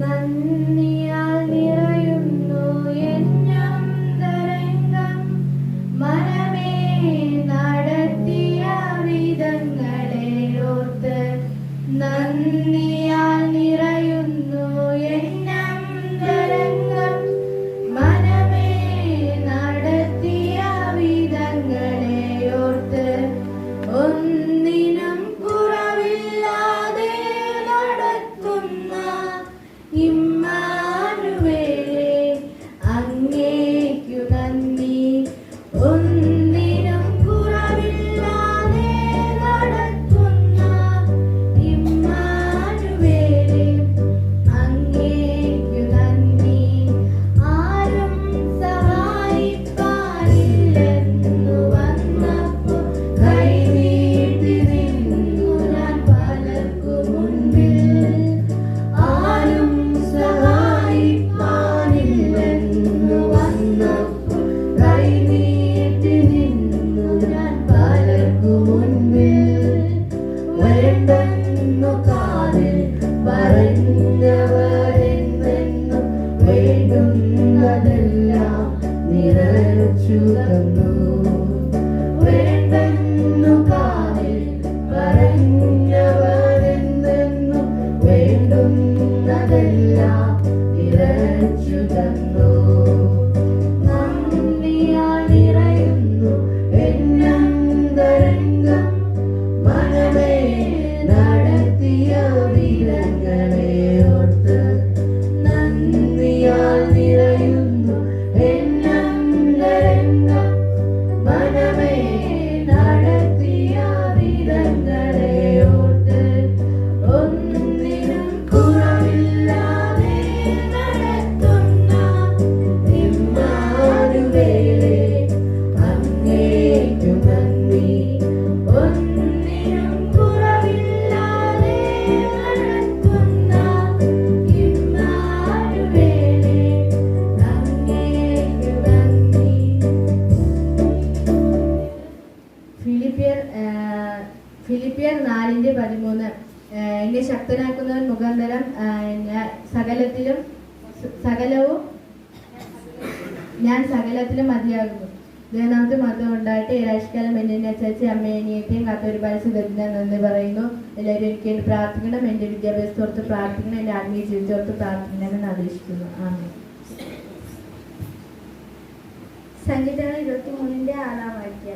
നന്ദിയാൽ നിറയുന്നു എന്നും തരംഗം മനമേ നടത്തിയ വിധങ്ങളെ ഓർത്ത്. നന്ദിയാൽ നിറയുന്നു എന്നും തരംഗം മനമേ നടത്തിയ വിധങ്ങളെ ഓർത്ത്. ഒന്നിനും കുറവില്ലാതെ നടത്തുന്ന ഇമ്മാനുവേലേ അങ്ങേക്കു നന്ദി. ഒന്നിനും കുറവില്ലാതെ നടത്തുന്ന ഇമ്മാനുവേലേ അങ്ങേക്കു നന്ദി. ആരും സഹായിപ്പാനില്ലെന്നു വന്നപ്പോൾ കൈനീട്ടി നിന്നു ഞാൻ പലർക്കു മുൻപിൽ. ആരും സഹായിപ്പാനില്ലെന്നു വന്നപ്പോൾ കൈനീട്ടി നിന്നു ഞാൻ പലർക്കു മുൻപിൽ. വേണ്ടെന്നു കാതിൽ പറഞ്ഞവരെന്നെന്നും വേണ്ടുന്നതെല്ലാം നിറച്ചു തന്നു. വേണ്ടെന്നു കാതിൽ പറഞ്ഞവരെന്നെന്നും വേണ്ടുന്നതെല്ലാം നിറച്ചു തന്നു. നന്ദിയാൽ നിറയുന്നു എന്നും തരംഗം മനമേ നടത്തിയ വിധങ്ങളെ ഓർത്ത്. നന്ദിയാൽ നിറയുന്നു എന്നും തരംഗം മനമേ നടത്തിയ വിധങ്ങളെ ഓർത്ത്. ഒന്നിനും കുറവില്ലാതെ നടത്തുന്ന ഇമ്മാനുവേലേ അങ്ങേക്കു നന്ദി. ഒന്നിനും കുറവില്ലാതെ നടത്തുന്ന ഇമ്മാനുവേലേ അങ്ങേക്കു നന്ദി. ഫിലിപ്പിയർ 4:13 എന്നെ ശക്തനാക്കുന്നവൻ മുഖാന്തരം ഞാൻ സകലത്തിലും മതിയാകുന്നു. ദൈവനാമത്തിൽ മാത്രം ഉണ്ടായിട്ട് ഈ രാഷ്ട്രകാലം എന്നെ അച്ഛൻ അമ്മയെ അനിയത്തെയും കാത്തൊരുപാട് സുഖത്തിന് നന്ദി പറയുന്നു. എല്ലാവരും എനിക്ക് വേണ്ടി പ്രാർത്ഥിക്കണം. എൻ്റെ വിദ്യാഭ്യാസത്തോർത്ത് പ്രാർത്ഥിക്കണം. എൻ്റെ ആത്മീയ ജീവിതത്തോർത്ത് പ്രാർത്ഥിക്കണമെന്ന് അപേക്ഷിക്കുന്നു. ആമേൻ. സങ്കീർത്തനം 23:6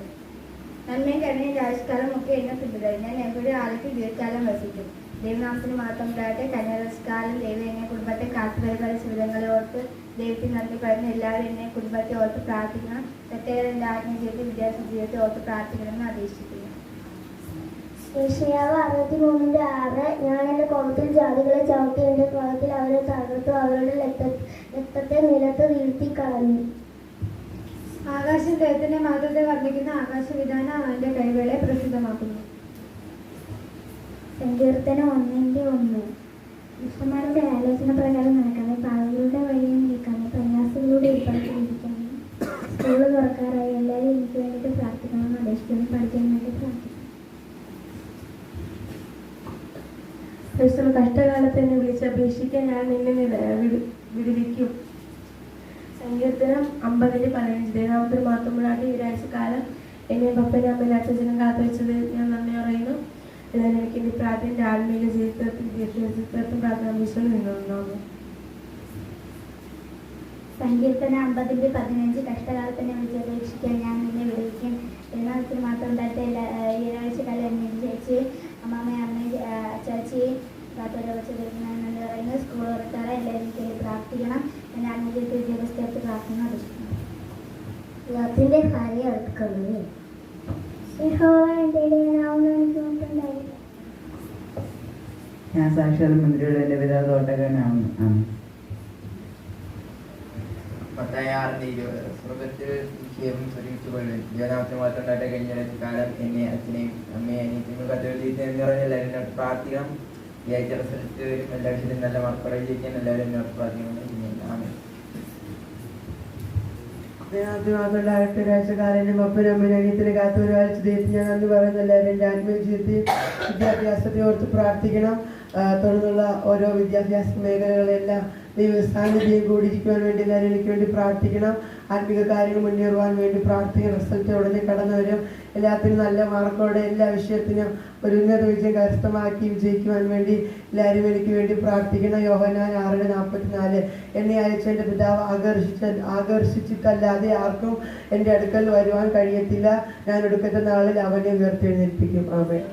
നന്മയും കരുണയും രാജകാലം ഒക്കെ എന്നെ പിന്തുടരും. ഞാൻ എവിടെ ആൾക്ക് ദീർഘകാലം വസിക്കും. ദൈവനാമത്തിന് മാത്രം ഉണ്ടാകട്ടെ. കന്യാകാലം ദൈവം എന്നെ കുടുംബത്തെ കാത്തുപരിപാലിച്ച വിധങ്ങളെ ഓർത്ത് ദൈവത്തിന് നന്ദി പറയുന്നു. എല്ലാവരും എന്നെ കുടുംബത്തെ ഓർത്ത് പ്രാർത്ഥിക്കണം. പ്രത്യേകം എൻ്റെ ആത്മീയ ജീവിതത്തിൽ വിദ്യാഭ്യാസ ജീവിതത്തെ ഓർത്ത് പ്രാർത്ഥിക്കണമെന്ന് അപേക്ഷിക്കുന്നു. യെശയ്യാവ് 63:6 ഞാൻ എൻ്റെ കോപത്തിൽ ജാതികളെ ചവിട്ടി, എൻ്റെ ക്രോധത്തിൽ അവരെ തകർത്തു, അവരുടെ രക്തത്തെ നിലത്ത് വീഴ്ത്തി കളഞ്ഞു. ആകാശം ദൈവത്തിന്റെ മഹത്വത്തെ വർണ്ണിക്കുന്ന ആകാശവിധാനം അവന്റെ കൈകളെ പ്രസിദ്ധമാക്കുന്നു. സങ്കീർത്തനം 1:1 ദുഷ്ടന്മാരുടെ ആലോചന പ്രകാരം നടക്കാതെ, പാപികളുടെ വഴിയിൽ നിൽക്കാതെ, പ്രയാസങ്ങളുടെ ഉൾപ്പെടുത്തിയിരിക്കാതെ. സ്കൂള് തുറക്കാറായി. എല്ലാവരും എനിക്ക് വേണ്ടിയിട്ട് പ്രാർത്ഥിക്കണമെന്ന് അപേക്ഷിക്കുന്നു. പഠിക്കാൻ വേണ്ടി പ്രാർത്ഥിക്കുന്നു. കഷ്ടകാലത്ത് എന്നെ വിളിച്ചപേക്ഷിക്കാൻ ഞാൻ നിന്നെ വിടുവിക്കും. സങ്കീർത്തനം 50:15 ദൈവനാമത്തിൽ മാത്രമുള്ളാണ്ട് ഈ രാഴ്ചക്കാലം എന്നെ പപ്പനും അമ്മയിലെ അച്ഛനും കാത്തുവെച്ചത് ഞാൻ നന്ദി പറയുന്നു. എല്ലാവരും എനിക്ക് എൻ്റെ പ്രാർത്ഥന, എൻ്റെ ആത്മീയ ജീവിതത്തിൽ വിദ്യാഭ്യാസത്തിലും പ്രാർത്ഥന വിശ്വം നിന്നുണ്ടാകും. സങ്കീർത്തനം 50:15 കഷ്ടകാലത്ത് എന്നെ വിളിച്ചപേക്ഷിക്കാൻ ഞാൻ നിന്നെ വിടുവിക്കും. ദൈവനാമത്തിൽ മാത്രം ഉണ്ടായിട്ട് ഈ രാഴ്ചക്കാലം എന്നെ ചേച്ചി അമ്മാമ്മയും അമ്മയും ചേച്ചിയും കാത്തോടെ വെച്ച് നന്ദി പറയുന്നു. സ്കൂൾ തുറക്കാറ്. എല്ലാവരും എനിക്ക് പ്രാർത്ഥിക്കണം. എൻ്റെ ആത്മീയ വിദ്യാഭ്യാസത്തെ പ്രാർത്ഥന അപേക്ഷിക്കുന്നു. ലോകത്തിന്റെ കാര്യം അടുക്കുന്നത് ഞാൻ സാക്ഷാൽ മന്ത്രിയുടെ എൻ്റെ പിതാവ് തോട്ടക്കാരനാണ്. സ്വർഗത്തിൽ നിക്ഷേപം സ്വരൂപിച്ചുകൊള്ളും. ജീവനാമത്തെ മാത്രം ഉണ്ടായിട്ട് കഴിഞ്ഞ കാലം എന്നെ അച്ഛനെയും അമ്മയെ അനിയത്തിനും കത്തോലിക്കരെല്ലാവരും പ്രാർത്ഥിക്കണം. ഈ ആഴ്ച റിസൾട്ട് വരും. എല്ലാവരും നല്ല മാർക്കോടെ ജയിക്കാൻ എല്ലാവരും എന്നോട് പ്രാർത്ഥിക്കണം. രാഷ്ട്രകാരനും ഒപ്പനും അമ്മനീയത്തിന് കാത്തൊരു വാഴ്ച ദൈവത്തിന് ഞാൻ നന്ദി പറയുന്നു. എല്ലാവരും എൻ്റെ ആത്മീയ ജീവിതത്തിൽ വിദ്യാഭ്യാസത്തെ ഓർത്ത് പ്രാർത്ഥിക്കണം. തുടർന്നുള്ള ഓരോ വിദ്യാഭ്യാസ മേഖലകളെല്ലാം ദൈവ സാന്നിധ്യം കൂടിയിരിക്കുവാൻ വേണ്ടി എല്ലാവരും എനിക്ക് വേണ്ടി പ്രാർത്ഥിക്കണം. ആത്മിക കാര്യങ്ങൾ മുന്നേറുവാൻ വേണ്ടി പ്രാർത്ഥിക്കണം. റിസൾട്ട് ഉടനെ കടന്നു വരും. എല്ലാത്തിനും നല്ല മാർക്കോടെ എല്ലാ വിഷയത്തിനും ഒരു ഉന്നത വിജയം കരസ്ഥമാക്കി വിജയിക്കുവാൻ വേണ്ടി എല്ലാവരും എനിക്ക് വേണ്ടി പ്രാർത്ഥിക്കണം. യോഹന്നാൻ 6:44 എന്നെ അയച്ച എൻ്റെ പിതാവ് ആകർഷിച്ചിട്ടല്ലാതെ ആർക്കും എൻ്റെ അടുക്കൽ വരുവാൻ കഴിയത്തില്ല. ഞാൻ ഒടുക്കത്തെ നാളിൽ അവനെ ഉയർത്തെഴുന്നേൽപ്പിക്കും. ആമേൻ.